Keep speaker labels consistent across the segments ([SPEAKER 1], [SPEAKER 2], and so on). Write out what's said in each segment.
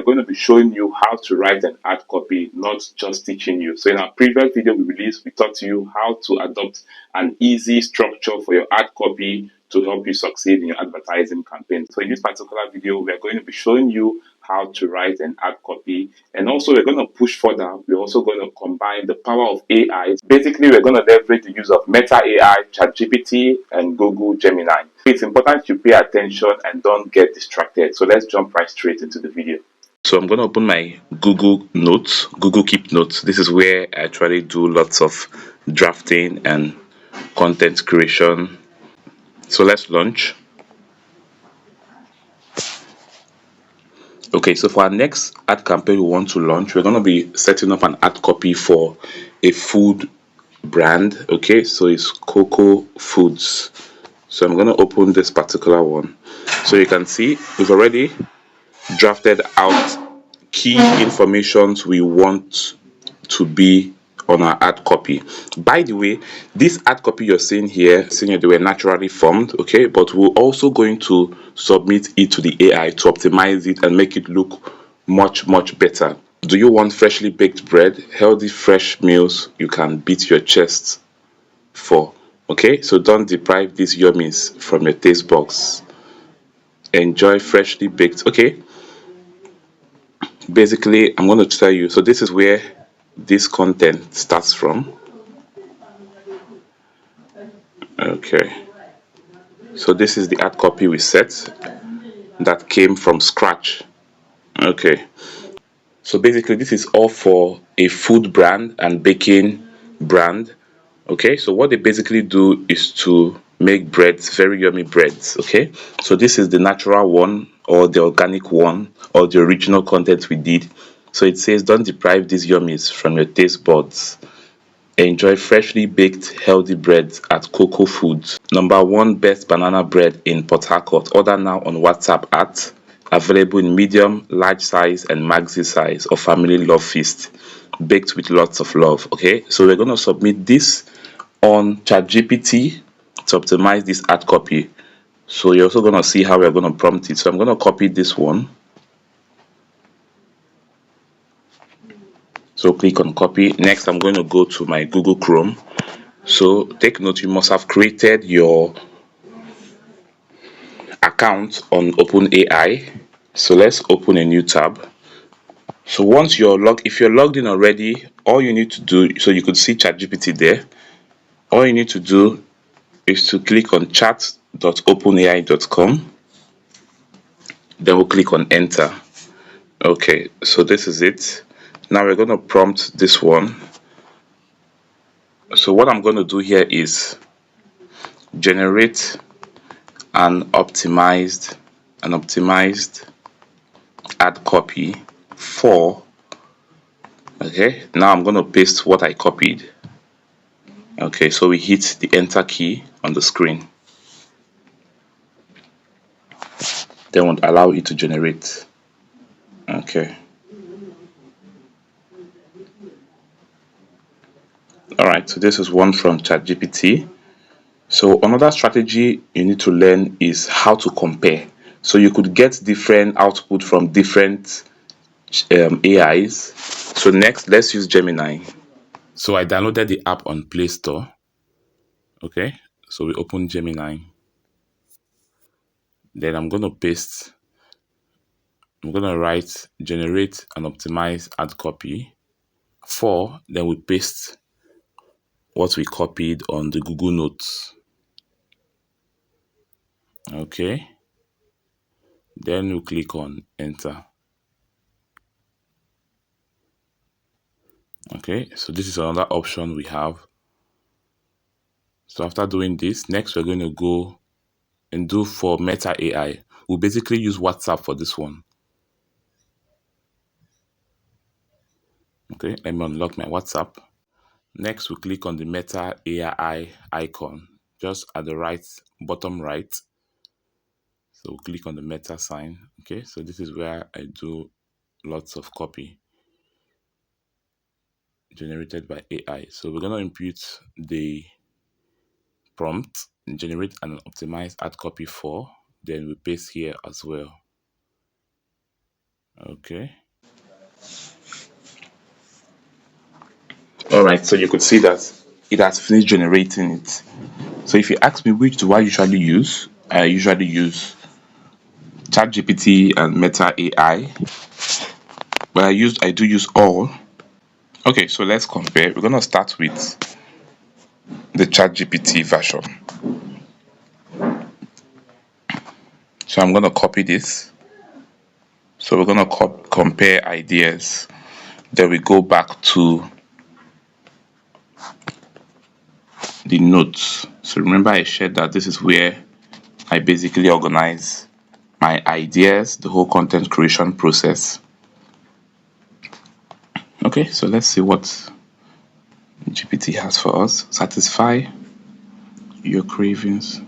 [SPEAKER 1] are going to be showing you how to write an ad copy, not just teaching you. So in our previous video we released, we taught you how to adopt an easy structure for your ad copy to help you succeed in your advertising campaign. So in this particular video, we are going to be showing you how to write an ad copy. And also we're going to push further. We're also going to combine the power of AI. Basically, we're going to leverage the use of Meta AI, Chat GPT, and Google Gemini. It's important you pay attention and don't get distracted. So let's jump right straight into the video. So I'm going to open my Google Notes, Google Keep Notes. This is where I actually do lots of drafting and content creation. So let's launch. Okay, so for our next ad campaign we want to launch, we're going to be setting up an ad copy for a food brand. Okay, so it's Cocoa Foods. So I'm going to open this particular one. So you can see we've already drafted out key informations we want to be on our ad copy. By the way, this ad copy you're seeing here, they were naturally formed, okay, but we're also going to submit it to the AI to optimize it and make it look much better. Do you want freshly baked bread, healthy fresh meals you can beat your chest for? Okay, so don't deprive these yummies from your taste box. Enjoy freshly baked. Okay, basically I'm going to tell you, so this is where this content starts from. Okay, so this is the ad copy we set that came from scratch. Okay, so basically this is all for a food brand and baking brand. Okay, so what they basically do is to make breads, very yummy breads. Okay, so this is the natural one or the organic one or the original content we did. So it says don't deprive these yummies from your taste buds. Enjoy freshly baked healthy breads at Cocoa Foods. #1 best banana bread in Port Harcourt. Order now on WhatsApp at available in medium, large size and maxi size or family love feast. Baked with lots of love. Okay, so we're going to submit this on Chat GPT to optimize this ad copy. So you're also going to see how we're going to prompt it. So I'm going to copy this one. So click on copy. Next I'm going to go to my Google Chrome. So take note, you must have created your account on OpenAI. So let's open a new tab. So once if you're logged in already, all you need to do, so you could see ChatGPT there, all you need to do is to click on chat.openai.com. Then we'll click on enter. Okay, so this is it. Now we're going to prompt this one. So what I'm going to do here is generate an optimized ad copy for, okay, now I'm going to paste what I copied. Okay, so we hit the enter key on the screen, then we'll allow it to generate. Okay, all right, so this is one from ChatGPT. So another strategy you need to learn is how to compare. So you could get different output from different AIs. So next, let's use Gemini. So I downloaded the app on Play Store. Okay, so we open Gemini. Then I'm going to write generate an optimized ad copy for, then we paste what we copied on the Google Notes. Okay, then we click on enter. Okay, so this is another option we have. So after doing this, next we're going to go and do for Meta AI. We'll basically use WhatsApp for this one. Okay, let me unlock my WhatsApp. Next, we click on the Meta AI icon, just at the bottom right. So we'll click on the Meta sign. Okay, so this is where I do lots of copy generated by AI. So we're going to input the prompt, generate an optimized ad copy for, then we paste here as well. Okay. All right. So you could see that it has finished generating it. So if you ask me which do I usually use, I usually use Chat GPT and Meta AI, but I do use all. Okay, so let's compare. We're gonna start with the Chat GPT version. So I'm gonna copy this. So we're gonna compare ideas. Then we go back to the notes. So remember I shared that this is where I basically organize my ideas, the whole content creation process. Okay, so let's see what GPT has for us. Satisfy your cravings.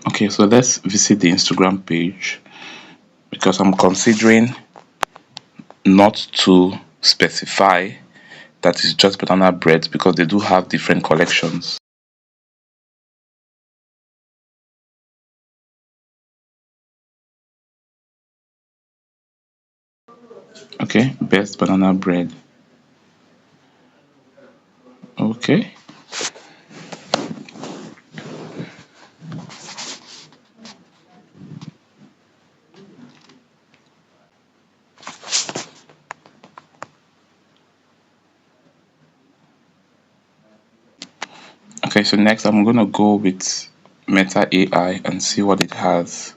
[SPEAKER 1] Okay, so let's visit the Instagram page because I'm considering not to specify that it's just banana bread because they do have different collections. Okay, best banana bread. Okay. Okay, so next I'm gonna go with Meta AI and see what it has.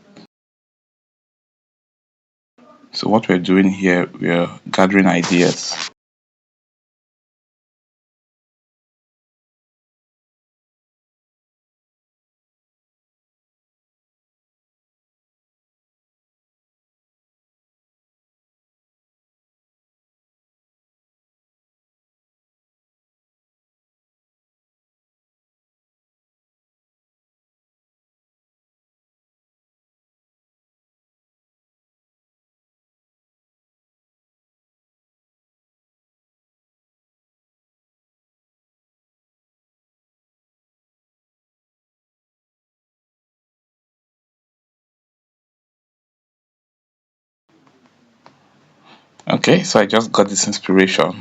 [SPEAKER 1] So what we're doing here, we're gathering ideas. Okay, so I just got this inspiration.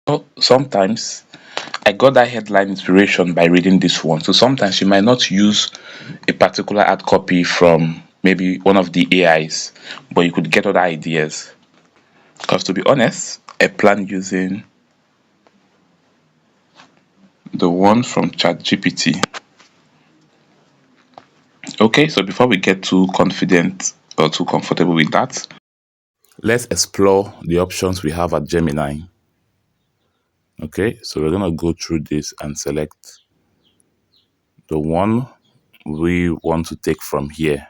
[SPEAKER 1] So sometimes I got that headline inspiration by reading this one. So sometimes you might not use a particular ad copy from maybe one of the AIs, but you could get other ideas. Because to be honest, I plan using the one from Chat GPT. Okay, so before we get too confident or too comfortable with that, let's explore the options we have at Gemini. Okay, so we're gonna go through this and select the one we want to take from here.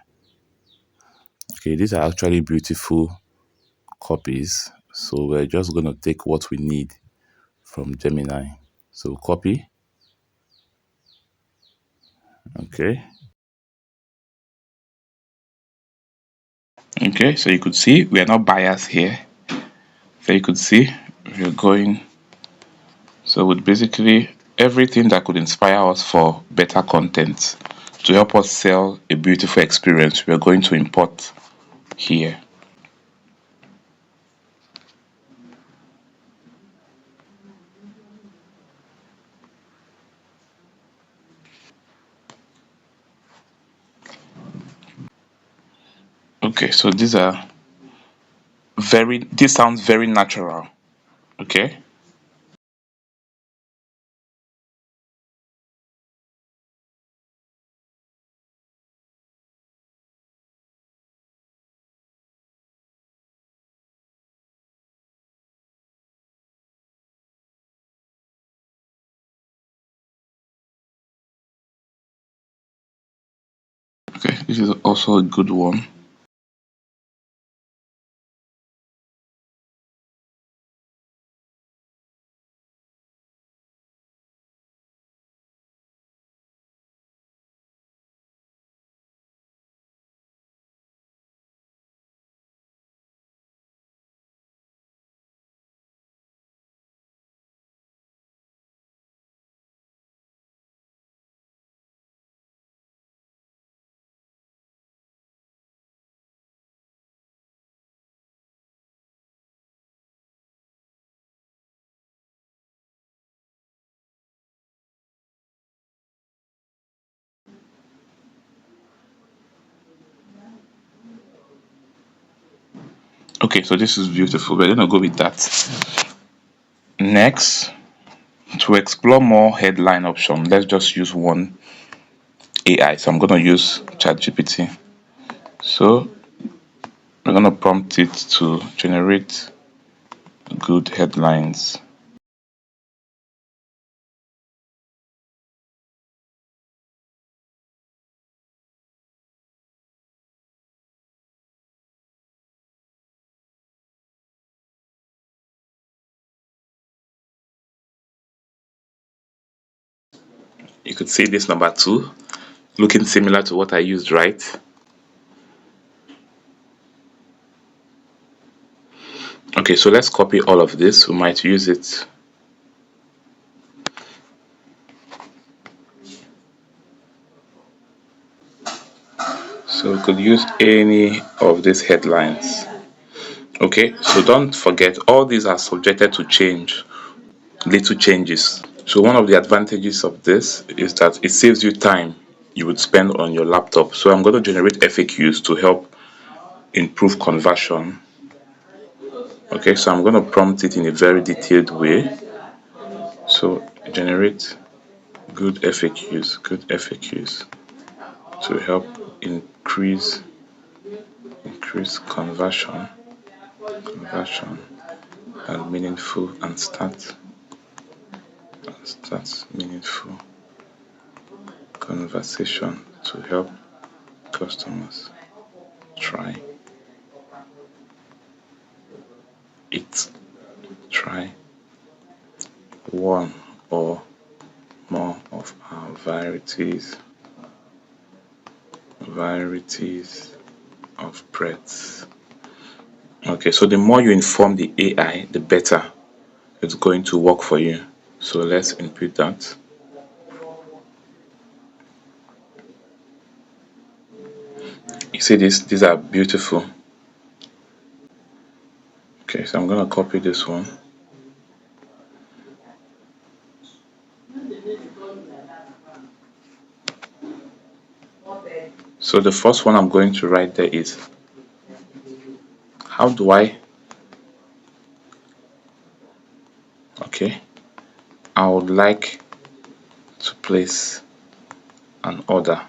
[SPEAKER 1] Okay, these are actually beautiful copies, so we're just gonna take what we need from Gemini. So copy. Okay. Okay, so you could see we are not biased here. So you could see we're going. So with basically everything that could inspire us for better content to help us sell a beautiful experience, we're going to import here. Okay, so this sounds very natural. Okay. This is also a good one. Okay, so this is beautiful. We're gonna go with that. Next, to explore more headline option, let's just use one AI. So I'm gonna use Chat GPT. So we're gonna prompt it to generate good headlines. You could see this number 2 looking similar to what I used, right? Okay, so let's copy all of this. We might use it. So we could use any of these headlines. Okay, so don't forget all these are subjected to change, little changes. So one of the advantages of this is that it saves you time you would spend on your laptop. So I'm going to generate FAQs to help improve conversion. Okay, so I'm going to prompt it in a very detailed way. So generate good FAQs to help increase conversion and meaningful and start meaningful conversation to help customers try it. Try one or more of our varieties of breads. Okay, so the more you inform the AI, the better it's going to work for you. So let's input that. You see these are beautiful. Okay, so I'm gonna copy this one. So the first one I'm going to write there is, how do I, okay, I would like to place an order.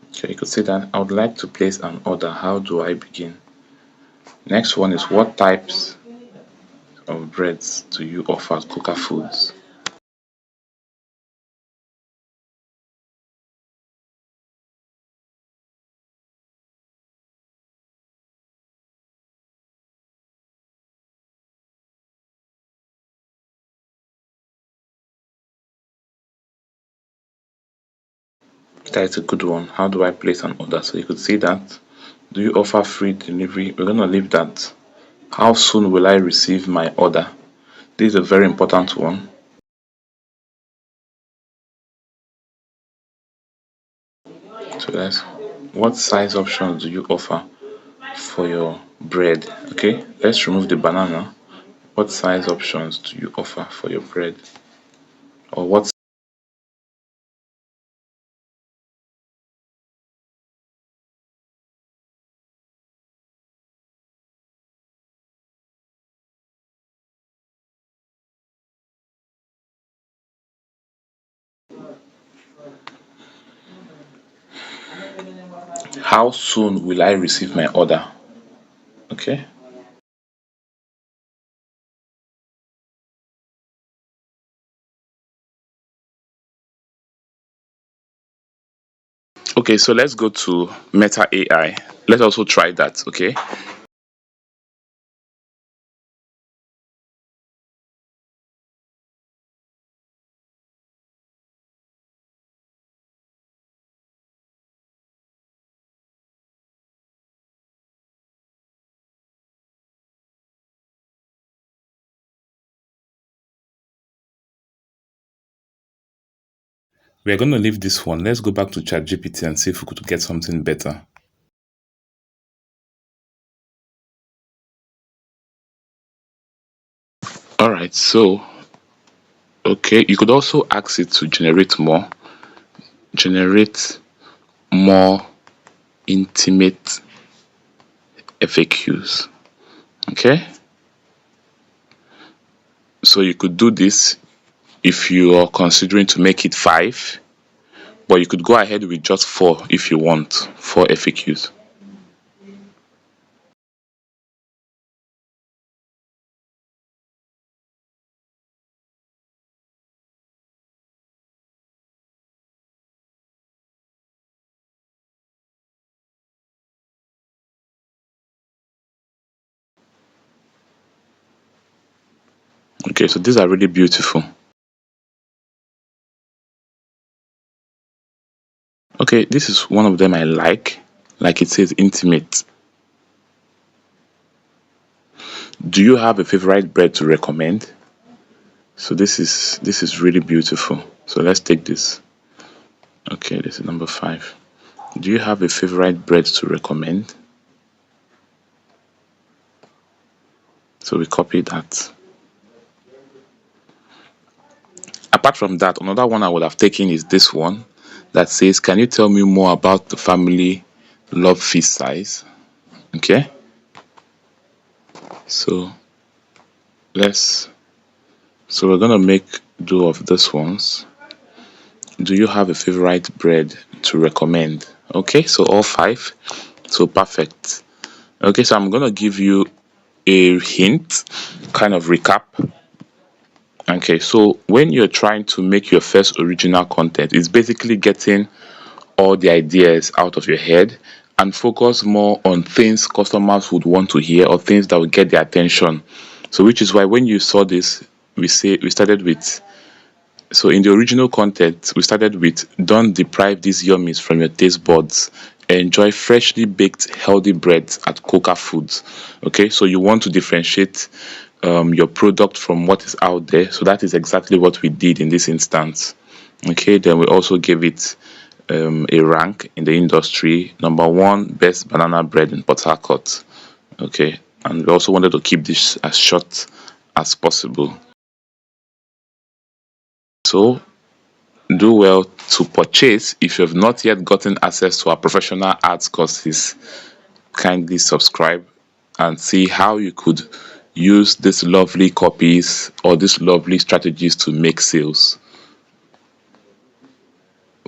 [SPEAKER 1] Okay, you could see that I would like to place an order. How do I begin? Next one is, what types of breads do you offer at Coca Foods? That is a good one. How do I place an order? So you could see that. Do you offer free delivery? We're gonna leave that. How soon will I receive my order? This is a very important one. So that's, what size options do you offer for your bread? Okay, let's remove the banana. What size options do you offer for your bread? Or what, how soon will I receive my order? Okay. Okay, so let's go to Meta AI. Let's also try that. Okay. We're going to leave this one. Let's go back to Chat GPT and see if we could get something better. All right, so okay, you could also ask it to generate more intimate FAQs. Okay, so you could do this if you are considering to make it 5, but you could go ahead with just 4 if you want 4 FAQs. Okay, so these are really beautiful. Okay, this is one of them I like it says intimate. Do you have a favorite bread to recommend? So this is really beautiful. So let's take this. Okay, this is number 5. Do you have a favorite bread to recommend? So we copy that. Apart from that, another one I would have taken is this one that says, can you tell me more about the family love feast size? Okay, so let's so we're gonna make do of this ones. Do you have a favorite bread to recommend? Okay, so all 5. So perfect. Okay, so I'm gonna give you a hint, kind of recap. Okay, so when you're trying to make your first original content, it's basically getting all the ideas out of your head and focus more on things customers would want to hear or things that would get their attention. So which is why when you saw this, we started with, so in the original content we started with, don't deprive these yummies from your taste buds, enjoy freshly baked healthy breads at Coca Foods. Okay, so you want to differentiate your product from what is out there, so that is exactly what we did in this instance. Okay, then we also gave it a rank in the industry. Number 1, best banana bread in Port Harcourt. Okay, and we also wanted to keep this as short as possible. So do well to purchase. If you have not yet gotten access to our professional ads courses, kindly subscribe and see how you could use these lovely copies or these lovely strategies to make sales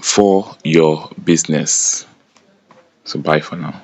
[SPEAKER 1] for your business. So bye for now.